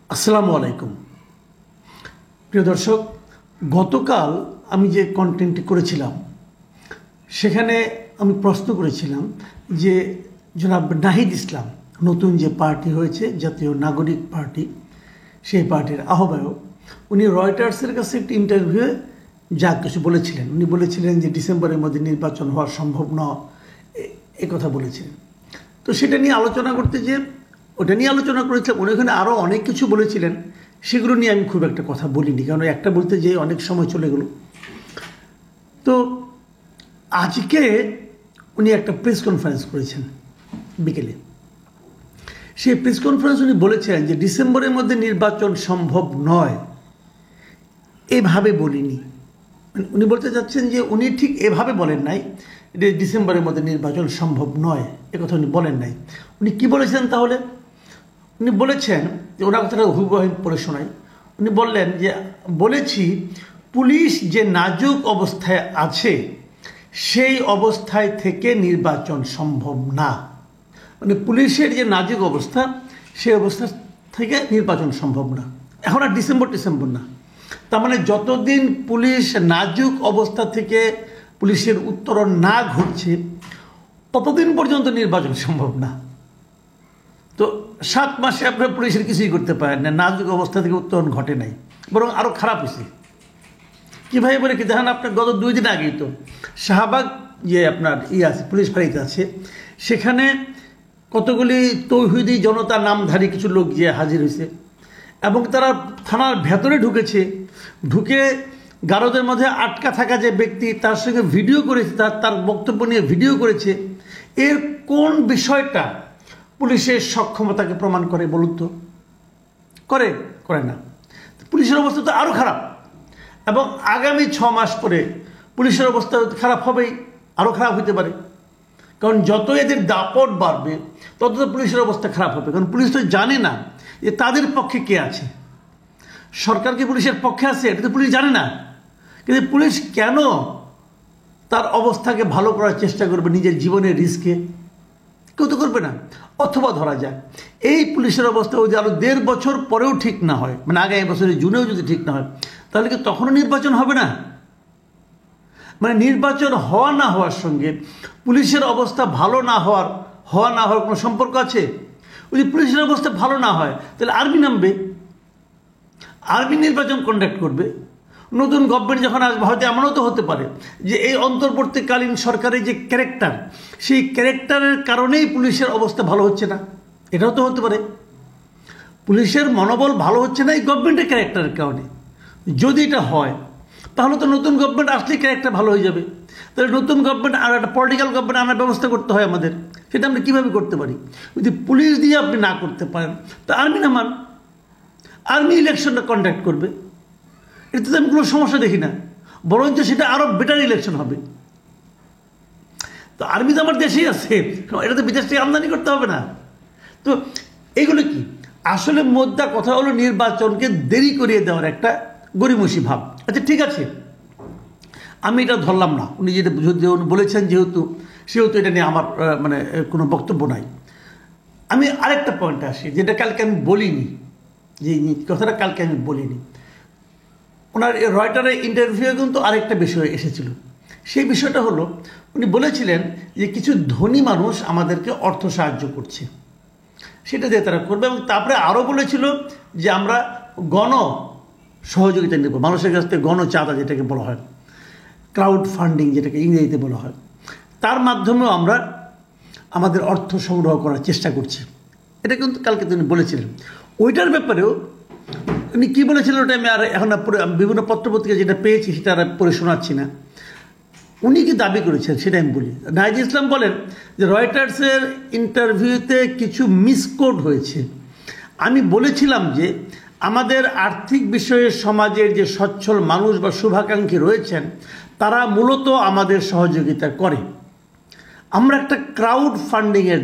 আসসালামু আলাইকুম প্রিয় দর্শক, গতকাল আমি যে কন্টেন্টটি করেছিলাম সেখানে আমি প্রশ্ন করেছিলাম যে জনাব নাহিদ ইসলাম নতুন যে পার্টি হয়েছে জাতীয় নাগরিক পার্টি, সেই পার্টির আহ্বায়ক, উনি রয়টার্সের কাছে একটি ইন্টারভিউয়ে যা কিছু বলেছিলেন। উনি বলেছিলেন যে ডিসেম্বরের মধ্যে নির্বাচন হওয়া সম্ভব নয়, কথা বলেছিলেন। তো সেটা নিয়ে আলোচনা করতে যে ওটা নিয়ে আলোচনা করেছিলাম, উনি ওখানে আরও অনেক কিছু বলেছিলেন, সেগুলো নিয়ে আমি খুব একটা কথা বলিনি, কারণ একটা বলতে যে অনেক সময় চলে গেল। তো আজকে উনি একটা প্রেস কনফারেন্স করেছেন বিকেলে। সেই প্রেস কনফারেন্স উনি বলেছিলেন যে ডিসেম্বরের মধ্যে নির্বাচন সম্ভব নয়, এভাবে বলিনি। উনি বলতে চাচ্ছেন যে উনি ঠিক এভাবে বলেন নাই যে ডিসেম্বরের মধ্যে নির্বাচন সম্ভব নয়, কথা উনি বলেন নাই। উনি কি বলেছেন তাহলে? উনি বলেছেন যে ওনার কথাটা হুবহু পড়ে শোনাই। উনি বললেন যে বলেছি পুলিশ যে নাজুক অবস্থায় আছে সেই অবস্থায় থেকে নির্বাচন সম্ভব না। মানে পুলিশের যে নাজুক অবস্থা, সেই অবস্থা থেকে নির্বাচন সম্ভব না। এখন আর ডিসেম্বর না, তার মানে যতদিন পুলিশ নাজুক অবস্থা থেকে পুলিশের উত্তরণ না ঘটছে ততদিন পর্যন্ত নির্বাচন সম্ভব না। তো 7 মাসে আপনার পুলিশের কিছুই করতে পারেন না, নাজুক অবস্থা থেকে উত্তরণ ঘটে নাই, বরং আরও খারাপ হয়েছে। কীভাবে বলে কি দেখেন, আপনার গত 2 দিন আগেই তো শাহবাগ যে আপনার আছে পুলিশ ফাঁড়িতে আছে, সেখানে কতগুলি তৌহিদি জনতা নামধারী কিছু লোক গিয়ে হাজির হয়েছে এবং তারা থানার ভেতরে ঢুকে গারদের মধ্যে আটকা থাকা যে ব্যক্তি তার সঙ্গে ভিডিও করেছে, তার বক্তব্য নিয়ে ভিডিও করেছে। এর কোন বিষয়টা পুলিশের সক্ষমতাকে প্রমাণ করে বলুন তো? করে না। পুলিশের অবস্থা তো আরও খারাপ, এবং আগামী 6 মাস পরে পুলিশের অবস্থা খারাপ হবেই, আরও খারাপ হতে পারে। কারণ যত এদের দাপট বাড়বে তত তো পুলিশের অবস্থা খারাপ হবে, কারণ পুলিশ তো জানে না যে তাদের পক্ষে কে আছে। সরকার কি পুলিশের পক্ষে আছে এটা তো পুলিশ জানে না। কিন্তু পুলিশ কেন তার অবস্থাকে ভালো করার চেষ্টা করবে নিজের জীবনের রিস্কে? কেউ তো করবে না। অথবা ধরা যায় এই পুলিশের অবস্থা যদি আরও 1.5 বছর পরেও ঠিক না হয়, মানে আগামী বছরের জুনেও যদি ঠিক না হয়, তাহলে কি তখনও নির্বাচন হবে না? মানে নির্বাচন হওয়া না হওয়ার সঙ্গে পুলিশের অবস্থা ভালো না হওয়ার কোনো সম্পর্ক আছে? যদি পুলিশের অবস্থা ভালো না হয় তাহলে আর্মি নামবে, আর্মি নির্বাচন কন্ডাক্ট করবে। নতুন গভর্নমেন্ট যখন আসবে হয়তো এমনও তো হতে পারে যে এই অন্তর্বর্তীকালীন সরকারের যে ক্যারেক্টার, সেই ক্যারেক্টারের কারণেই পুলিশের অবস্থা ভালো হচ্ছে না, এটাও তো হতে পারে। পুলিশের মনোবল ভালো হচ্ছে না এই গভর্নমেন্টের ক্যারেক্টারের কারণে। যদি এটা হয় তাহলে তো নতুন গভর্নমেন্ট আসলেই ক্যারেক্টার ভালো হয়ে যাবে। তাহলে নতুন গভর্নমেন্ট আর একটা পলিটিক্যাল গভর্নমেন্ট আনার ব্যবস্থা করতে হয় আমাদের। সেটা আমরা কীভাবে করতে পারি? যদি পুলিশ দিয়ে আপনি না করতে পারেন তা আর্মি নামান, আর্মি ইলেকশনটা কন্ডাক্ট করবে। এতে তো আমি কোনো সমস্যা দেখি না, বরঞ্চ সেটা আরও বেটার ইলেকশন হবে। তো আর্মি তো আমার দেশেই আছে, এটা তো বিদেশ থেকে আমদানি করতে হবে না। তো এগুলো কি আসলে মোদ্দা কথা হলো নির্বাচনকে দেরি করিয়ে দেওয়ার একটা গরিমসি ভাব। আচ্ছা ঠিক আছে, আমি এটা ধরলাম না, উনি যেটা বলেছেন সেহেতু এটা নিয়ে আমার মানে কোনো বক্তব্য নাই। আমি আরেকটা পয়েন্টে আসি, যেটা কালকে আমি বলিনি, যে কথাটা কালকে আমি বলিনি। ওনার রয়টারের ইন্টারভিউয়ে কিন্তু আরেকটা বিষয় এসেছিল। সেই বিষয়টা হলো উনি বলেছিলেন যে কিছু ধনী মানুষ আমাদেরকে অর্থ সাহায্য করছে, সেটা দিয়ে তারা করবে। এবং তারপরে আরও বলেছিল যে আমরা গণ সহযোগিতা নেব, মানুষের কাছ থেকে গণ চাঁদা যেটাকে বলা হয়, ক্রাউড ফান্ডিং যেটাকে ইংরেজিতে বলা হয়, তার মাধ্যমেও আমরা আমাদের অর্থ সংগ্রহ করার চেষ্টা করছি। এটা কিন্তু কালকে তিনি বলেছিলেন। ওইটার ব্যাপারেও উনি কী বলেছিলেন ওটা আমি আর এখন বিভিন্ন পত্রপত্রিকা যেটা পেয়েছি সেটা আর পড়ে শোনাচ্ছি না। উনি কি দাবি করেছেন সেটা আমি বলি। নাহিদ ইসলাম বলেন যে রয়টার্সের ইন্টারভিউতে কিছু মিসকোড হয়েছে। আমি বলেছিলাম যে আমাদের আর্থিক বিষয়ে সমাজের যে সচ্ছল মানুষ বা শুভাকাঙ্ক্ষী রয়েছেন তারা মূলত আমাদের সহযোগিতা করে। আমরা একটা ক্রাউড ফান্ডিংয়ের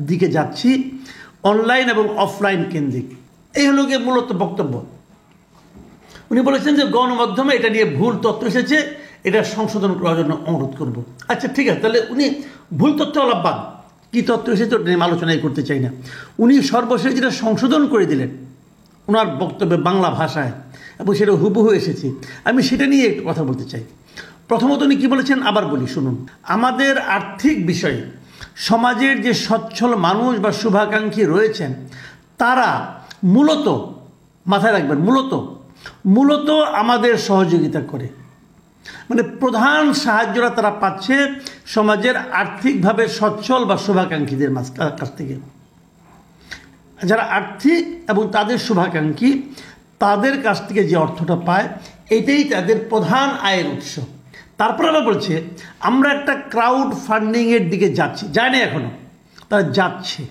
দিকে যাচ্ছি, অনলাইন এবং অফলাইন কেন্দ্রিক। এই হলো গিয়ে মূলত বক্তব্য। উনি বলেছেন যে গণমাধ্যমে এটা নিয়ে ভুল তথ্য এসেছে, এটা সংশোধন করার জন্য অনুরোধ করব। আচ্ছা ঠিক আছে, তাহলে উনি ভুল তথ্য আলাপবাদ কী তথ্য এসেছে ওটা নিয়ে আলোচনাই করতে চাই না। উনি সর্বশেষ যেটা সংশোধন করে দিলেন ওনার বক্তব্যে বাংলা ভাষায়, এবং সেটা হুবহু এসেছে। আমি সেটা নিয়ে একটু কথা বলতে চাই। প্রথমত উনি কী বলেছেন আবার বলি, শুনুন। আমাদের আর্থিক বিষয়ে সমাজের যে সচ্ছল মানুষ বা শুভাকাঙ্ক্ষী রয়েছেন, তারা মূলত, মাথায় রাখবেন, মূলত আমাদের সহযোগিতা করে। মানে প্রধান সাহায্যটা তারা পাচ্ছে সমাজের আর্থিকভাবে সচ্ছল বা শুভাকাঙ্ক্ষীদের কাছ থেকে। যারা আর্থিক এবং তাদের শুভাকাঙ্ক্ষী, তাদের কাছ থেকে যে অর্থটা পায়, এটাই তাদের প্রধান আয়ের উৎস। তারপর আবার বলছে আমরা একটা ক্রাউড ফান্ডিংয়ের দিকে যাচ্ছি, যায় না এখনও, তারা যাচ্ছে।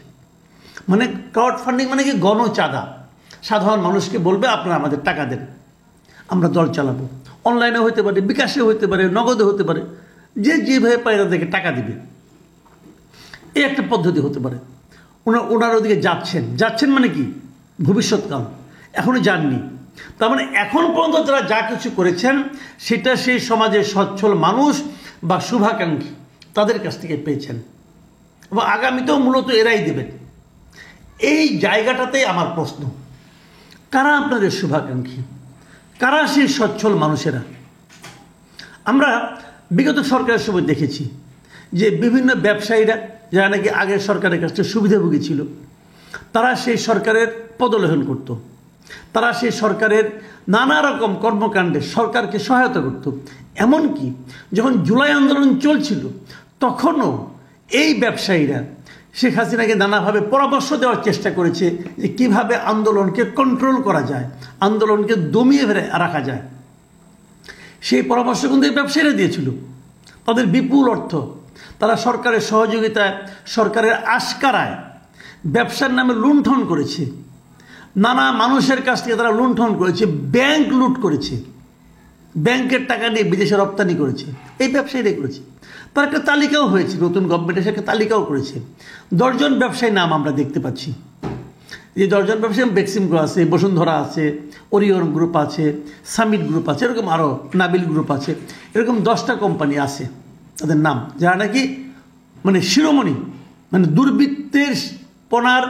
মানে ক্রাউড ফান্ডিং মানে কি? গণচাঁদা। সাধারণ মানুষকে বলবে আপনারা আমাদের টাকা দেন, আমরা দল চালাবো। অনলাইনে হতে পারে, বিকাশে হতে পারে, নগদে হতে পারে, যে যেভাবে পায় তাদেরকে টাকা দিবে। এই একটা পদ্ধতি হতে পারে। ওনারা ওদিকে যাচ্ছেন মানে কি? ভবিষ্যৎকাল, এখনও যাননি। তার মানে এখন পর্যন্ত তারা যা কিছু করেছেন সেটা সেই সমাজের সচ্ছল মানুষ বা শুভাকাঙ্ক্ষী তাদের কাছ থেকে পেয়েছেন, এবং আগামীতেও মূলত এরাই দেবেন। এই জায়গাটাতেই আমার প্রশ্ন, কারা আপনাদের শুভাকাঙ্ক্ষী? কারা সেই সচ্ছল মানুষেরা? আমরা বিগত সরকারের সময় দেখেছি যে বিভিন্ন ব্যবসায়ীরা, যারা নাকি আগের সরকারের কাছ থেকে সুবিধাভোগী ছিল, তারা সেই সরকারের পদলেহন করত। তারা সেই সরকারের নানা রকম কর্মকাণ্ডে সরকারকে সহায়তা করত। এমনকি যখন জুলাই আন্দোলন চলছিল, তখনও এই ব্যবসায়ীরা শেখ হাসিনাকে নানাভাবে পরামর্শ দেওয়ার চেষ্টা করেছে যে কীভাবে আন্দোলনকে কন্ট্রোল করা যায়, আন্দোলনকে দমিয়ে রাখা যায়। সেই পরামর্শ কিন্তু এই ব্যবসায়ীরা দিয়েছিল। তাদের বিপুল অর্থ তারা সরকারের সহযোগিতায়, সরকারের আশকারায় ব্যবসার নামে লুণ্ঠন করেছে। নানা মানুষের কাছ থেকে তারা লুণ্ঠন করেছে, ব্যাংক লুট করেছে, ব্যাংকের টাকা নিয়ে বিদেশে রপ্তানি করেছে। এই ব্যবসায়ীরাই করেছে। তার একটা তালিকাও হয়েছে, নতুন গভর্নমেন্ট এসে একটা তালিকাও করেছে। 10 জন ব্যবসায়ীর নাম আমরা দেখতে পাচ্ছি। যে 10 জন ব্যবসায়ী, বেক্সিমকো আছে, বসুন্ধরা আছে, ওরিয়ন গ্রুপ আছে, সামিট গ্রুপ আছে, এরকম আরও নাবিল গ্রুপ আছে, এরকম 10টা কোম্পানি আছে তাদের নাম, যারা নাকি মানে শিরোমণি, মানে দুর্বৃত্তের পনার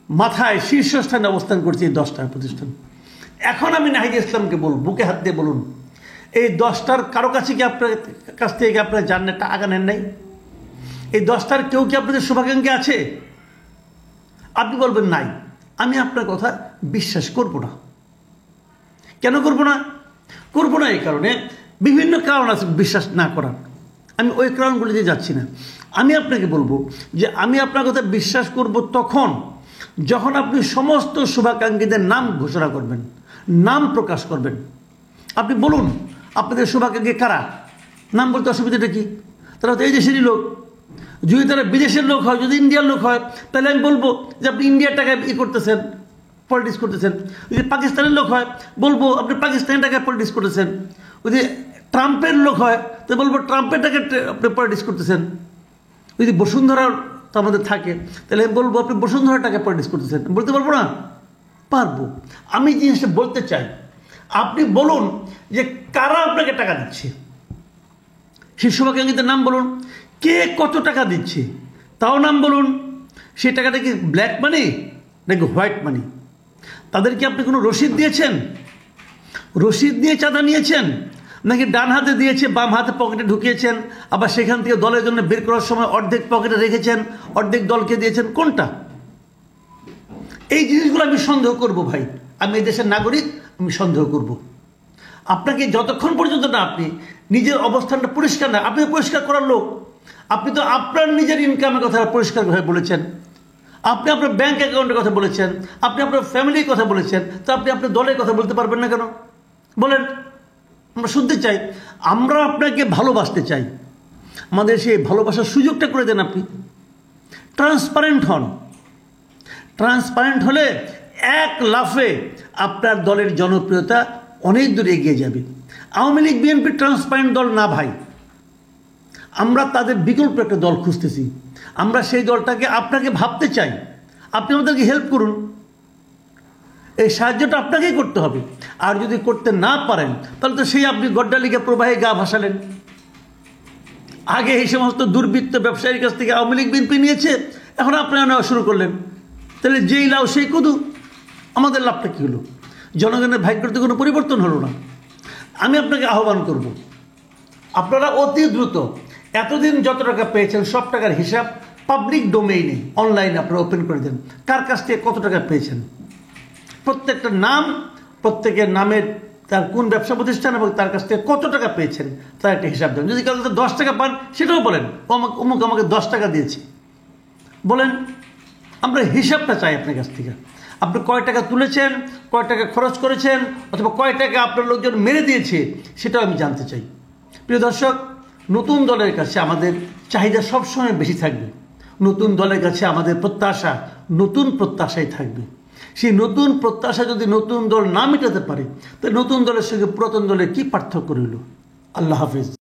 মাথায় শীর্ষস্থানে অবস্থান করছে এই 10টা প্রতিষ্ঠান। এখন আমি নাহিদ ইসলামকে বলব, বুকে হাত দিয়ে বলুন, এই 10টার কারো কাছে কি আপনার কাছ থেকে আপনারা জানেন টাকা নেন নাই? এই 10টার কেউ কি আপনাদের শুভাকাঙ্ক্ষী আছে? আপনি বলবেন নাই। আমি আপনার কথা বিশ্বাস করব না। কেন করব না? এই কারণে, বিভিন্ন কারণ আছে বিশ্বাস না করার। আমি ওই কারণগুলিতে যাচ্ছি না। আমি আপনাকে বলবো যে আমি আপনার কথা বিশ্বাস করব তখন যখন আপনি সমস্ত শুভাকাঙ্ক্ষীদের নাম ঘোষণা করবেন, নাম প্রকাশ করবেন। আপনি বলুন আপনাদের শুভাকাঙ্ক্ষী কারা। নাম বলতে অসুবিধাটা কি? তারা তো এই দেশেরই লোক। যদি তারা বিদেশের লোক হয়, যদি ইন্ডিয়ার লোক হয়, তাহলে আমি বলবো যে আপনি ইন্ডিয়ার টাকায় করতেছেন, পলিটিক্স করতেছেন। যদি পাকিস্তানের লোক হয়, বলবো আপনি পাকিস্তানের টাকায় পলিটিক্স করতেছেন। যদি ট্রাম্পের লোক হয়, তো বলবো ট্রাম্পের টাকায় আপনি পলিটিক্স করতেছেন। যদি বসুন্ধরার তো আমাদের থাকে, তাহলে আমি বলবো আপনি বসুন্ধরার টাকায় পলিটিক্স করতেছেন। বলতে পারবো না? পারবো। আমি জিনিসটা বলতে চাই, আপনি বলুন যে কারা আপনাকে টাকা দিচ্ছে, সেই শুভাকাঙ্ক্ষীদের নাম বলুন। কে কত টাকা দিচ্ছে তাও নাম বলুন। সেই টাকাটা কি ব্ল্যাক মানি নাকি হোয়াইট মানি? তাদেরকে আপনি কোনো রসিদ দিয়েছেন? রসিদ দিয়ে চাঁদা নিয়েছেন, নাকি ডান হাতে দিয়েছে বাম হাতে পকেটে ঢুকিয়েছেন, আবার সেখান থেকে দলের জন্য বের করার সময় অর্ধেক পকেটে রেখেছেন, অর্ধেক দলকে দিয়েছেন? কোনটা? এই জিনিসগুলো আমি সন্দেহ করব ভাই। আমি এই দেশের নাগরিক, আমি সন্দেহ করব। আপনাকে যতক্ষণ পর্যন্ত না আপনি নিজের অবস্থানটা পরিষ্কার না, আপনি পরিষ্কার করার লোক, আপনি তো আপনার নিজের ইনকামের কথা পরিষ্কারভাবে বলেছেন, আপনি আপনার ব্যাংক অ্যাকাউন্টের কথা বলেছেন, আপনি আপনার ফ্যামিলির কথা বলেছেন, তো আপনি আপনার দলের কথা বলতে পারবেন না কেন? বলেন। আমরা শুনতে চাই, আমরা আপনাকে ভালোবাসতে চাই, আমাদের সেই ভালোবাসার সুযোগটা করে দেন। আপনি ট্রান্সপারেন্ট হন। ট্রান্সপারেন্ট হলে এক লাফে আপনার দলের জনপ্রিয়তা অনেক দূর এগিয়ে যাবে। আওয়ামী লীগ বিএনপি ট্রান্সপারেন্ট দল না ভাই। আমরা তাদের বিকল্প একটা দল খুঁজতেছি। আমরা সেই দলটাকে আপনাকে ভাবতে চাই। আপনি আমাদেরকে হেল্প করুন। এই সাহায্যটা আপনাকেই করতে হবে। আর যদি করতে না পারেন, তাহলে তো সেই আপনি গড্ডালিকে প্রবাহে গা ভাসালেন। আগে এই সমস্ত দুর্বৃত্ত ব্যবসায়ীর কাছ থেকে আওয়ামী লীগ বিএনপি নিয়েছে, এখন আপনারা নেওয়া শুরু করলেন। তাহলে যেই লাউ সেই কুদু। আমাদের লাভটা কী হলো? জনগণের ভাগ্যের তো কোনো পরিবর্তন হলো না। আমি আপনাকে আহ্বান করব, আপনারা অতি দ্রুত এতদিন যত টাকা পেয়েছেন সব টাকার হিসাব পাবলিক ডোমেইনে অনলাইনে আপনারা ওপেন করে দেন। কার কাছ থেকে কত টাকা পেয়েছেন, প্রত্যেকটা নাম, প্রত্যেকের নামের তার কোন ব্যবসা প্রতিষ্ঠান এবং তার কাছ থেকে কত টাকা পেয়েছেন তার একটা হিসাব দেন। যদি কারো 10 টাকা পান সেটাও বলেন, অমুক আমাকে 10 টাকা দিয়েছে বলেন। আমরা হিসাবটা চাই আপনার কাছ থেকে। আপনি কয় টাকা তুলেছেন, কয় টাকা খরচ করেছেন, অথবা কয় টাকা আপনার লোকজন মেরে দিয়েছে সেটাও আমি জানতে চাই। প্রিয় দর্শক, নতুন দলের কাছে আমাদের চাহিদা সবসময় বেশি থাকবে। নতুন দলের কাছে আমাদের প্রত্যাশা নতুন প্রত্যাশাই থাকবে। সেই নতুন প্রত্যাশা যদি নতুন দল না মেটাতে পারে, তাহলে নতুন দলের সঙ্গে পুরাতন দলের কী পার্থক্য রইল? আল্লাহ হাফিজ।